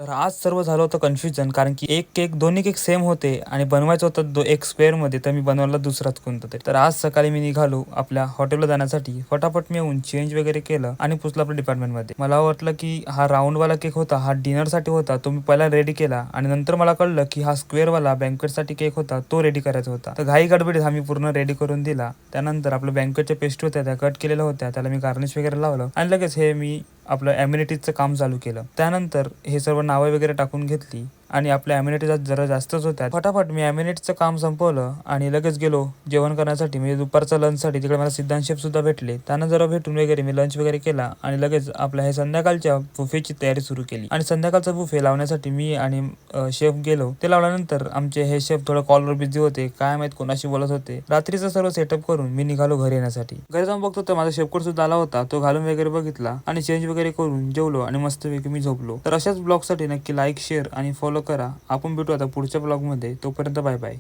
तर आज सर्व झालं होतं कन्फ्युजन, कारण की एक केक दोन्ही केक सेम होते आणि बनवायचं होतं एक स्क्वेअरमध्ये, तर मी बनवला दुसराच कोणता तरी. तर आज सकाळी मी निघालो आपल्या हॉटेलला जाण्यासाठी. फटाफट मी येऊन चेंज वगैरे केलं आणि पोचलो आपल्या डिपार्टमेंटमध्ये. मला वाटलं की हा राऊंडवाला केक होता, हा डिनरसाठी होता, तो मी पहिला रेडी केला आणि नंतर मला कळलं की हा स्क्वेअरवाला बँक्वेटसाठी केक होता, तो रेडी करायचा होता. तर घाई गडबडीत हा मी पूर्ण रेडी करून दिला. त्यानंतर आपल्या बँक्वेटच्या पेस्ट्री होत्या त्या कट केलेल्या होत्या, त्याला मी गार्निश वगैरे लावलं आणि लगेच हे मी आपलं ॲम्युनिटीजचं काम चालू केलं. त्यानंतर हे सर्व नावं वगैरे टाकून घेतली आणि आपल्या ॲम्युनिटीज जरा जास्तच होत्या. फटाफट मी ॲम्युनिटीजचं काम संपवलं आणि लगेच गेलो जेवण करण्यासाठी, म्हणजे दुपारचा लंचसाठी. तिकडे मला सिद्धांत शेफ सुद्धा भेटले. त्यांना जरा भेटून वगैरे मी लंच वगैरे केला आणि लगेच आपल्या हे संध्याकाळच्या बुफेची तयारी सुरू केली. आणि संध्याकाळचा बुफे लावण्यासाठी मी आणि शेफ गेलो. ते लावल्यानंतर आमचे हे शेफ थोडं कॉलवर बिझी होते, काय माहित कोणाशी बोलत होते. रात्रीचं सर्व सेटअप करून मी निघालो घरी येण्यासाठी. घरी जाऊन बघतो तर माझा शेफकोट सुद्धा आला होता. तो घालून वगैरे बघितला आणि चेंज वगैरे करून जेवलो आणि मस्तपैकी मी झोपलो. तर अशाच ब्लॉगसाठी नक्की लाईक, शेअर आणि फॉलो करा. आपण भेटू आता पुढच्या ब्लॉगमध्ये. तोपर्यंत बाय बाय.